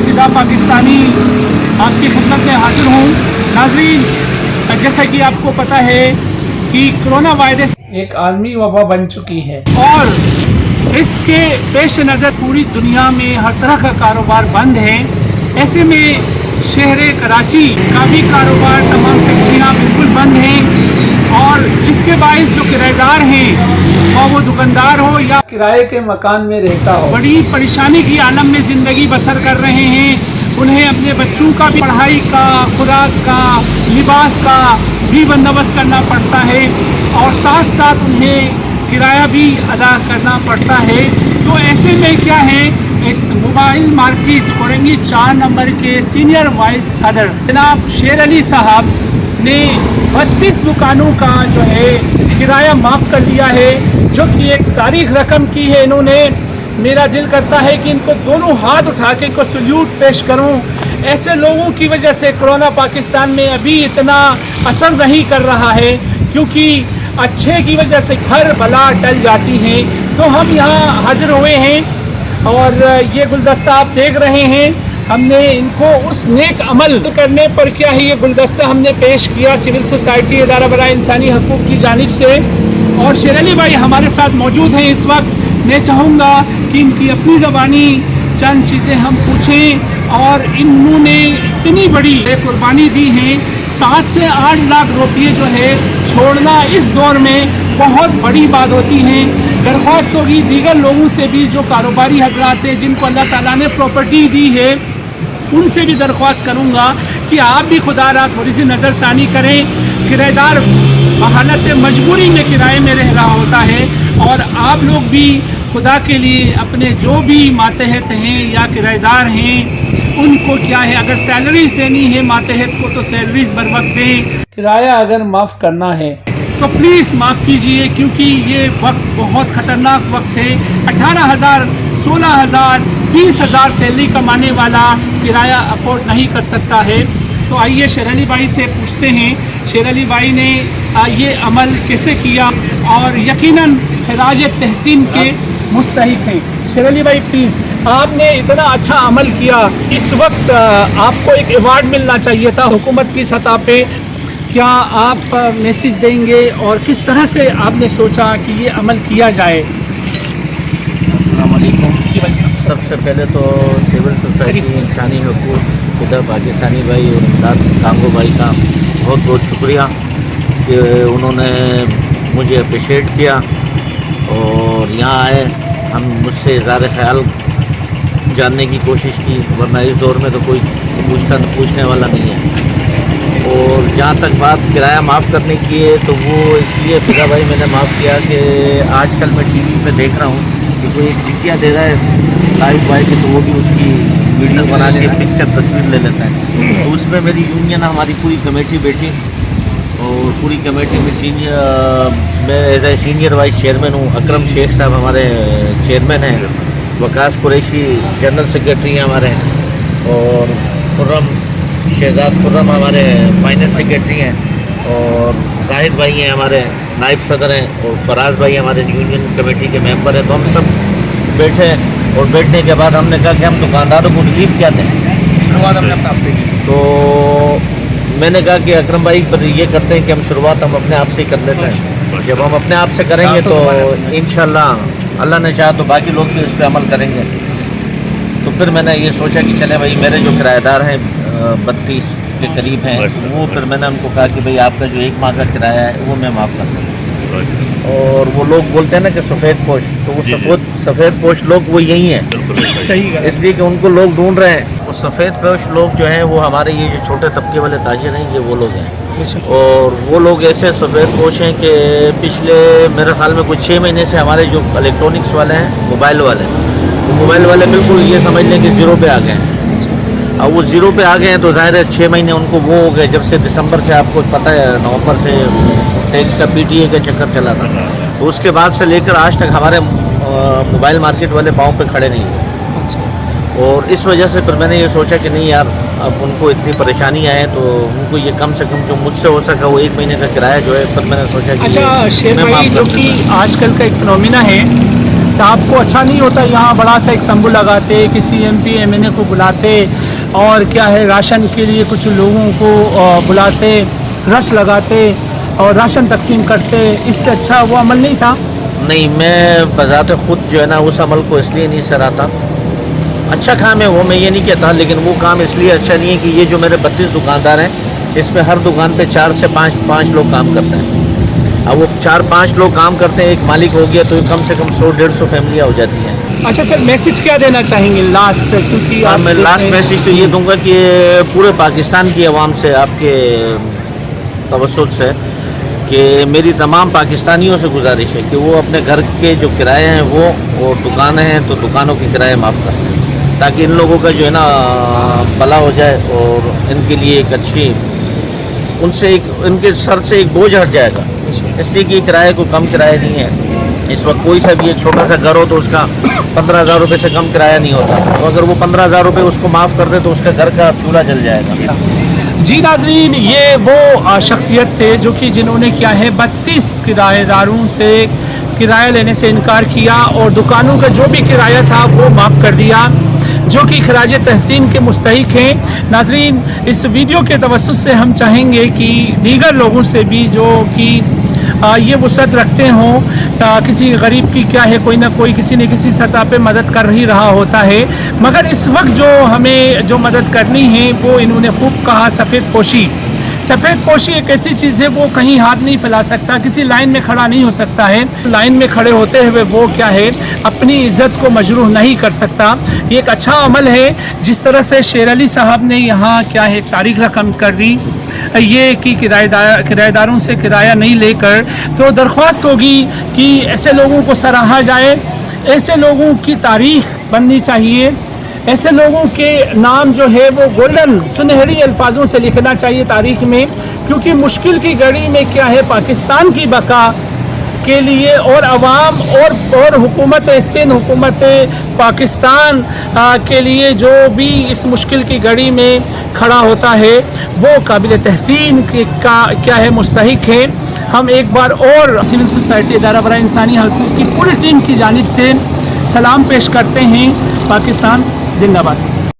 फिदा पाकिस्तानी आपकी खिदमत में हाजिर हूँ। नाज़रीन, जैसा कि आपको पता है कि कोरोना वायरस एक आलमी वबा बन चुकी है और इसके पेश नज़र पूरी दुनिया में हर तरह का कारोबार बंद है। ऐसे में शहर कराची का भी कारोबार, तमाम फैक्ट्रियाँ बिल्कुल बंद हैं और जिसके बाइस जो किराएदार हैं, और वो दुकानदार हो या किराए के मकान में रहता हो, बड़ी परेशानी की आलम में ज़िंदगी बसर कर रहे हैं। उन्हें अपने बच्चों का भी पढ़ाई का, खुराक का, लिबास का भी बंदोबस्त करना पड़ता है और साथ साथ उन्हें किराया भी अदा करना पड़ता है। तो ऐसे में क्या है, इस मोबाइल मार्केट कोरंगी 4 नंबर के सीनियर वाइस सदर जनाब शेर अली साहब ने 32 दुकानों का जो है किराया माफ़ कर दिया है, जो कि एक तारीख रकम की है इन्होंने। मेरा दिल करता है कि इनको दोनों हाथ उठा के इनको सल्यूट पेश करूं। ऐसे लोगों की वजह से कोरोना पाकिस्तान में अभी इतना असर नहीं कर रहा है, क्योंकि अच्छे की वजह से हर बला टल जाती है। तो हम यहाँ हाजिर हुए हैं और ये गुलदस्ता आप देख रहे हैं। हमने इनको उस नेक अमल करने पर क्या है, ये गुलदस्ता हमने पेश किया सिविल सोसाइटी इदारा बराए इंसानी हकूक़ की जानिब से। और शेर अली भाई हमारे साथ मौजूद हैं इस वक्त। मैं चाहूँगा कि इनकी अपनी ज़बानी चंद चीज़ें हम पूछें। और इन्होंने इतनी बड़ी कुर्बानी दी है, 7 से 8 लाख रुपये जो है छोड़ना इस दौर में बहुत बड़ी बात होती है। दरख्वास्त होगी दीगर लोगों से भी, जो कारोबारी हजरात हैं जिनको अल्लाह ताला ने प्रॉपर्टी दी है, उनसे भी दरख्वास्त करूँगा कि आप भी खुदारा थोड़ी सी नज़रसानी करें। किराएदार हालत मजबूरी में किराए में रह रहा होता है और आप लोग भी खुदा के लिए अपने जो भी मातहत हैं या किराएदार हैं उनको क्या है, अगर सैलरीज देनी है मातहत को तो सैलरीज बर वक्त दें। किराया अगर माफ़ करना है तो प्लीज़ माफ़ कीजिए, क्योंकि ये वक्त बहुत ख़तरनाक वक्त है। 18,000, 16,000, 20,000 सैलरी कमाने वाला किराया अफोर्ड नहीं कर सकता है। तो आइए शेर अली भाई से पूछते हैं, शेर अली भाई ने ये अमल कैसे किया और यकीनन खराज तहसीन के मुस्तहिक हैं। शेर अली भाई प्लीज़, आपने इतना अच्छा अमल किया, इस वक्त आपको एक अवार्ड मिलना चाहिए था हुकूमत की सतह पे। क्या आप मैसेज देंगे और किस तरह से आपने सोचा कि ये अमल किया जाए? अस्सलाम वालेकुम। सबसे पहले तो सिविल सोसाइटी इंसानी हकूक़ खुदा पाकिस्तानी भाई और इमदाद कांगो भाई का बहुत बहुत शुक्रिया कि उन्होंने मुझे अप्रिशिएट किया और यहाँ आए। हम मुझसे इज़हार ख्याल जानने की कोशिश की, वरना इस दौर में तो कोई पूछने वाला नहीं है। और जहाँ तक बात किराया माफ़ करने की है, तो वो इसलिए फिदा भाई मैंने माफ़ किया कि आजकल मैं टीवी पे देख रहा हूँ कि कोई एक टिकिया दे रहा है लाइव बॉय के, तो वो भी उसकी वीडियो बना के पिक्चर तस्वीर ले लेता है। तो उसमें मेरी यूनियन हमारी पूरी कमेटी बैठी और पूरी कमेटी में मैं as a senior vice chairman हूँ। अकरम शेख साहब हमारे चेयरमैन हैं, वकास कुरैशी जनरल सेक्रेटरी हैं हमारे, और खुर्रम शहजाद खुर्रम हमारे फाइनेंस सेक्रेटरी हैं, और जाहिद भाई हैं हमारे नायब सदर हैं, और फराज भाई हमारे यूनियन कमेटी के मेंबर हैं। तो हम सब बैठे और बैठने के बाद हमने कहा कि हम दुकानदारों को रिलीफ क्या दें। शुरुआत हमने अपने आप से की। तो मैंने कहा कि अकरम भाई पर ये करते हैं कि हम शुरुआत हम अपने आप से ही कर लेते हैं। जब हम अपने आप से करेंगे तो इंशाल्लाह अल्लाह ने चाहा तो बाकी लोग भी उस पर अमल करेंगे। तो फिर मैंने ये सोचा कि चले भाई, मेरे जो किराएदार हैं 32 के करीब हैं, वो फिर मैंने उनको कहा कि भाई आपका जो 1 माह का किराया है वो मैं माफ़ कर दूँ। और वो लोग बोलते हैं ना कि सफ़ेद पोश, तो वो सफ़ेद पोश लोग वो यही हैं। सही है, इसलिए कि उनको लोग ढूंढ रहे हैं। वो सफ़ेद पोश लोग जो हैं वो हमारे ये जो छोटे तबके वाले ताजिर हैं, ये वो लोग हैं। और वो लोग ऐसे सफ़ेद पोश हैं कि पिछले मेरे ख्याल में कुछ 6 महीने से हमारे जो इलेक्ट्रॉनिक्स वाले हैं, मोबाइल वाले, वो मोबाइल वाले बिल्कुल ये समझ लें कि ज़ीरो पे आ गए हैं। अब वो ज़ीरो पे आ गए हैं तो ज़ाहिर है 6 महीने उनको वो हो गए, जब से दिसंबर से आपको पता है नवंबर से टैक्स का PTA का चक्कर चला था। तो उसके बाद से लेकर आज तक हमारे मोबाइल मार्केट वाले पाँव पे खड़े नहीं हुए। और इस वजह से फिर मैंने ये सोचा कि नहीं यार, अब उनको इतनी परेशानी आए तो उनको ये कम से कम जो मुझसे हो सका वो 1 महीने का किराया जो है, फिर मैंने सोचा कि अच्छा शेर भाई, जो कि आजकल का एक फिनोमिना है तो आपको अच्छा नहीं होता यहाँ बड़ा सा एक तंबू लगाते, किसी MP MNA को बुलाते और क्या है राशन के लिए कुछ लोगों को बुलाते, रश लगाते और राशन तकसीम करते, इससे अच्छा वो अमल नहीं था? नहीं, मैं बजाते खुद जो है ना उस अमल को इसलिए नहीं सराहता। अच्छा काम है वो, मैं ये नहीं कहता, लेकिन वो काम इसलिए अच्छा नहीं है कि ये जो मेरे 32 दुकानदार हैं, इसमें हर दुकान पे 4 से 5 लोग काम करते हैं। अब वो 4-5 लोग काम करते हैं, एक मालिक हो गया तो कम से कम 100-150 फैमिलियाँ हो जाती हैं। अच्छा सर, मैसेज क्या देना चाहेंगे लास्ट? क्योंकि मैं लास्ट मैसेज तो ये दूंगा कि पूरे पाकिस्तान की आवाम से, आपके तवज्जुह से, कि मेरी तमाम पाकिस्तानियों से गुजारिश है कि वो अपने घर के जो किराए हैं वो, और दुकानें हैं तो दुकानों के किराए माफ़ कर दें, ताकि इन लोगों का जो है ना भला हो जाए और इनके लिए एक अच्छी, उनसे एक, इनके सर से एक बोझ हट जाएगा। इसलिए कि किराए को कम किराया नहीं है इस वक्त। कोई सा भी एक छोटा सा घर हो तो उसका 15,000 रुपये से कम किराया नहीं होता, तो अगर वो 15,000 रुपये उसको माफ़ कर दे तो उसका घर का चूल्हा जल जाएगा। जी नाज़रीन, ये वो शख्सियत थे जो कि जिन्होंने क्या है 32 किराएदारों से किराया लेने से इनकार किया और दुकानों का जो भी किराया था वो माफ़ कर दिया, जो कि खराज तहसीन के मुस्तहिक हैं। नाज़रीन, इस वीडियो के तवस्सुत से हम चाहेंगे कि दीगर लोगों से भी जो कि ये वसअत रखते हों, किसी गरीब की क्या है कोई ना कोई किसी न किसी सतह पे मदद कर ही रहा होता है, मगर इस वक्त जो हमें जो मदद करनी है वो इन्होंने खूब कहा सफ़ेद पोशी। सफ़ेद पोशी एक ऐसी चीज़ है, वो कहीं हाथ नहीं फैला सकता, किसी लाइन में खड़ा नहीं हो सकता है। लाइन में खड़े होते हुए वो क्या है अपनी इज़्ज़त को मजरूह नहीं कर सकता। ये एक अच्छा अमल है। जिस तरह से शेर अली साहब ने यहाँ क्या है तारीख रकम कर दी, ये कि किराएदारों से किराया नहीं लेकर, तो दरख्वास्त होगी कि ऐसे लोगों को सराहा जाए, ऐसे लोगों की तारीख बननी चाहिए, ऐसे लोगों के नाम जो है वो गोल्डन सुनहरी अल्फाजों से लिखना चाहिए तारीख में, क्योंकि मुश्किल की घड़ी में क्या है पाकिस्तान की बका के लिए और अवाम और हुकूमत सिंध, हुकूमत पाकिस्तान के लिए जो भी इस मुश्किल की घड़ी में खड़ा होता है वो काबिल तहसीन का क्या है मुस्तहिक है। हम एक बार और सिविल सोसाइटी इदारा बराए इंसानी हकूक़ की पूरी टीम की जानिब से सलाम पेश करते हैं। पाकिस्तान जिंदाबाद।